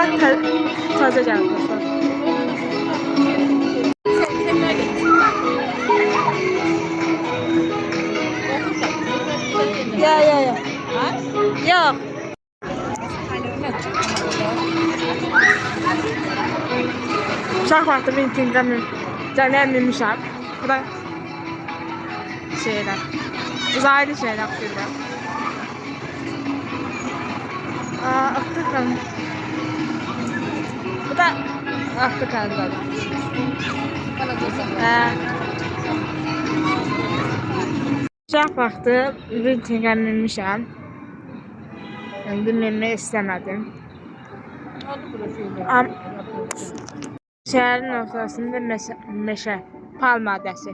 Bura taze geldi dostlar. Ya. Yok. Uşaq vaxtı vintingdən minmişəm. Bu da şeyler. Uzaylı şeyler yapıyorlar. Aktıkan. Bu da Aktıkan da. Uşaq vaxtı vintingdən minmişəm. Minmək istəmədim. Şəhərin ortasında meşə, palma adəsi.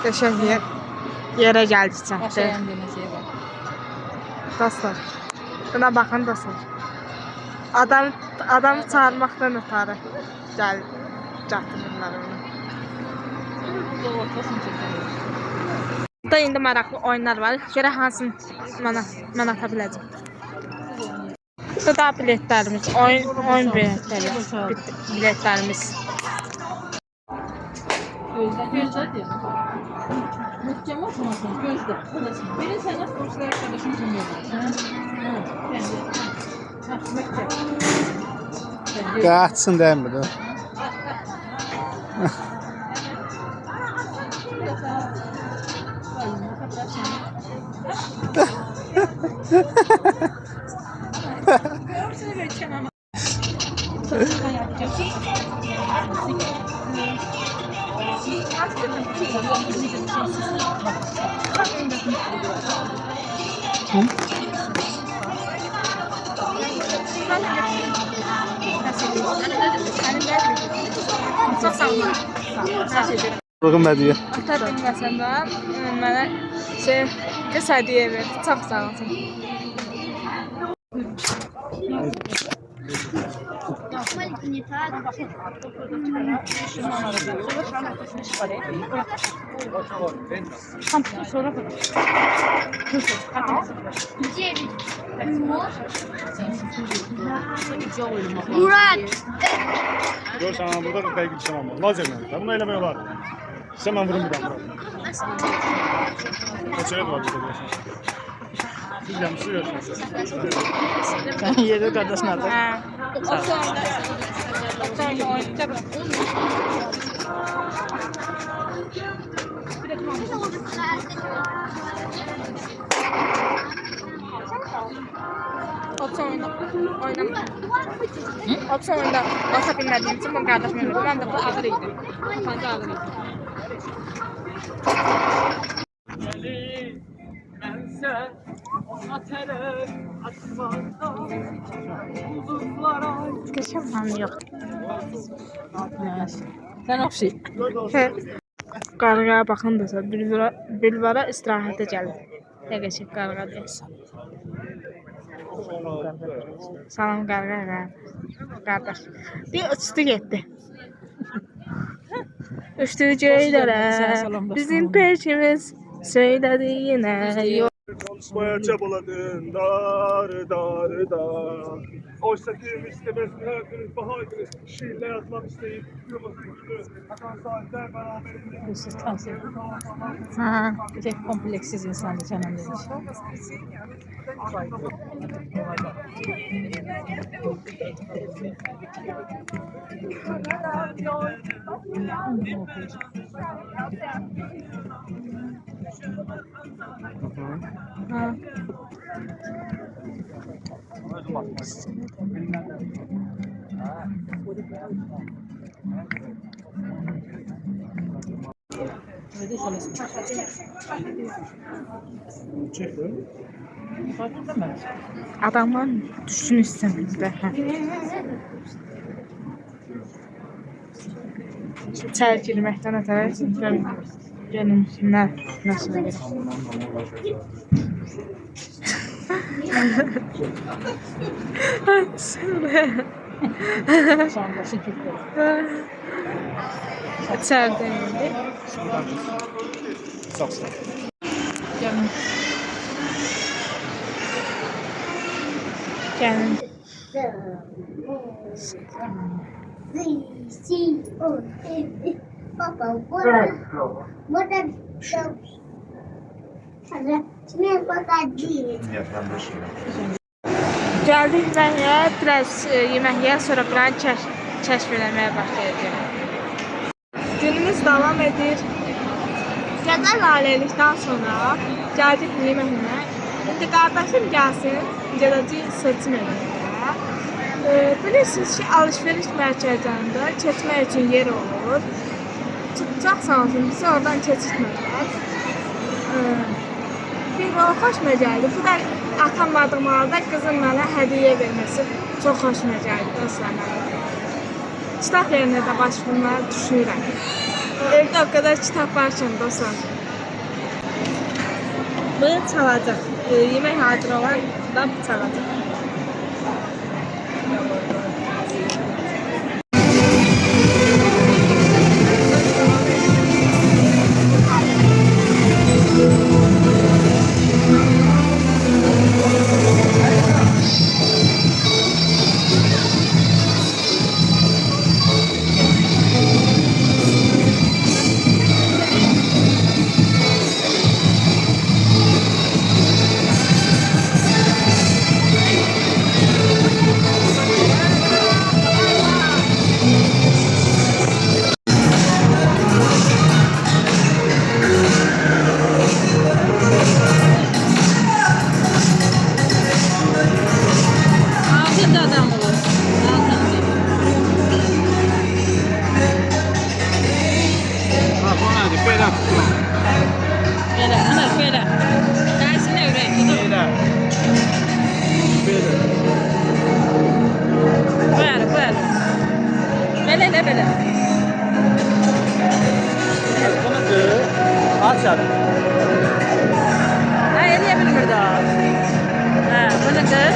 Qəşəng yerə gəldik çatdı. Dostlar, buna baxın dostlar. Adamı çağırmaqdan ötürü gətirirlər onu. Burada indi maraqlı oyunlar var. Görək hansını mən ata biləcəm. Burada da biletlərimiz, oyun biletlərimiz. Gözlə deyil. Möhkəm oturmasın, gözlə. Biri sənə kurslar arkadaşın kimi olur. Qaçsın değil mi? Bugün ne diyor? Ata bilməsəm də mənə qız hədiyyə verdi. Çox sağ olsun. Murat! Gör sana burada bir belki bir şey olmaz. Lazerle. Bunu elemeye var. Hemen vurun bir damla. Kaçıret var burada. Siz yanlışı görüyorsunuz. Sen yedi kardeşin artık. O sonra oynayacaq. Otsa oyunda oynamam. Otsa oyunda basa bilmədiyim üçün mən qardaşım öldü. Mən də bu ağır idi. Utancı ağır idi. Geçemem yok. Sən oxşay. Qarğaya baxın da Bilvara istirahətə gəlir. Dəqiqə qarğa deyəsən. Salam qarğa. Qardaş. Bir uçdu getdi. Uçdu göylərə. Bizim peşimiz söylədi yenə. Konuşmaya çabaladın dar. Oysa ki istemez bırakırız bahaydınız. Şiirler yazmak isteyip yuvasını akan saatler beraberinde. Ha, tek kompleksiz insandı canım demiş. Ha. Adamların düşsün istəmirlər. İçəri girməkdən ötərə görünümlər məsələ verir. Son başı gitti. İçeride indi. Çox sağ ol. Gelin. Gəlin. Papa, what are Gəldik yeməyə, biraz yemək yeyən sonra buranı kəşf eləməyə başlayacağıq. Günümüz davam edir. Gözəl ailəlikdən sonra gəldik yeməyə. İndi qardaşım gəlsin, gələcək seçim eləməyə. Bilirsiniz ki, alışveriş mərkəzlərində keçmək üçün yer olur. Çox sağ olsun, bizi oradan keçirtmədilər. Bir o xoşuma gəldi. Bu da atanmadığım halda qızın mənə hədiyyə verməsi çox xoşuma gəldi dostlar. Kitab yerinə də baş bunları düşünürəm. Evdə o qədər kitab varkən dostlar. Bu çalacaq. Yemək hazır olan da bu çalacaq. Altında adam olur. Bax, o nədir? Belə tutun. Böyle, ana böyle. Dersine öğretti. Belə. Belə. Böyle, böyle. Böyle ne böyle? Bunu qır. Aç abi. Ha, eliye bilmir daha. Ha, bunu kır.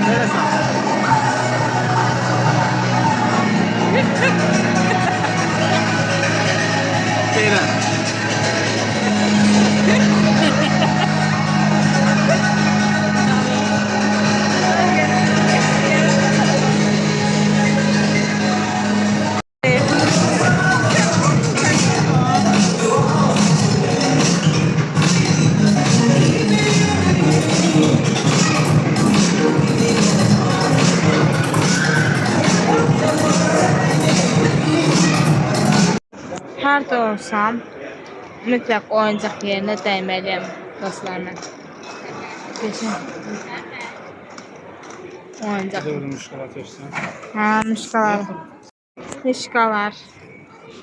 Belə sağ. Belə. Harda olsam, mütləq oyuncaq yerinə dəyməliyəm dostlarım. Geçin. Oyuncaq. Dördüncü şokolat versin. Ha, mişkalar. Mişkalar.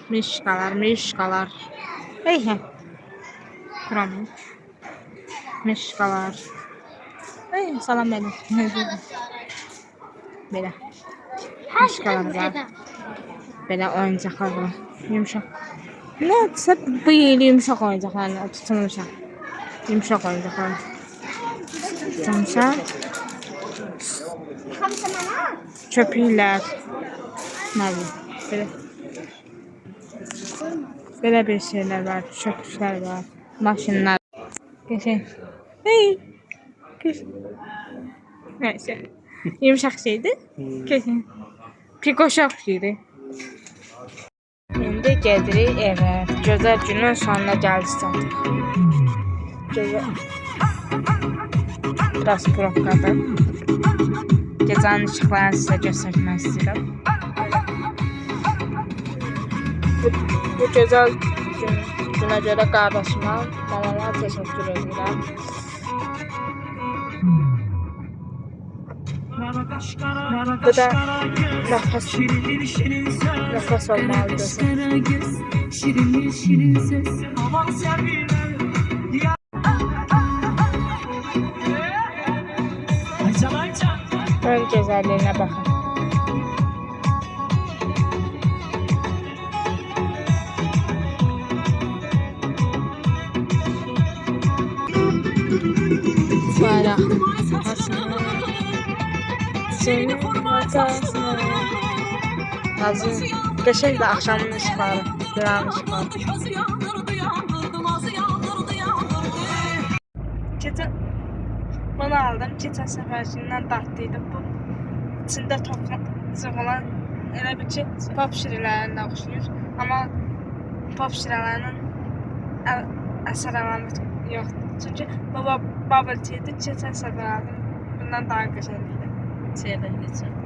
Mişkalar, mişkalar. Hey he. Kuramam. Mişkalar. Hey, salam benim. Belə. Mişkalar var. Belə oyuncaqlar var. Yumuşaq. Nədirsə bu yeni yumuşaq oyuncaqlarla tutulmuşam. Yumuşaq oyuncaqlar. Tutulmuşam. Köpüklər. Nə bilim. Belə bir şeylər var. Köpüklər var. Maşınlar. Geçin. Hey. Geçin. Neyse. Yumuşaq şeydi. Geçin. Pikoşaq şeydi. İndi gedirik evə. Gözəl günün sonuna gəldik. Gözəl. Biraz probkadır. Gecənin işıqlarını sizə göstərmək istəyirəm. Bu gözəl günə görə qardaşıma, mamama təşəkkür edirəm. Bu da nəfəs olmalıdır. Ön gözəlliyinə baxın. Bayraq. çiçeğini ortasına. Hazır. Geçen de akşamın ışıkları. Gülen ışıkları. Geçen bunu aldım. Geçen seferkinden tatlıydı bu. İçinde toplanacak olan elə bir ki, pop şirələrində oxşuyur. Amma pop şirələrinin əsər əlaməti yoxdur. Çünki bu bubble tea-dir. Keçən səfər aldım. Bundan daha qəşəng idi. Şeyden geçen.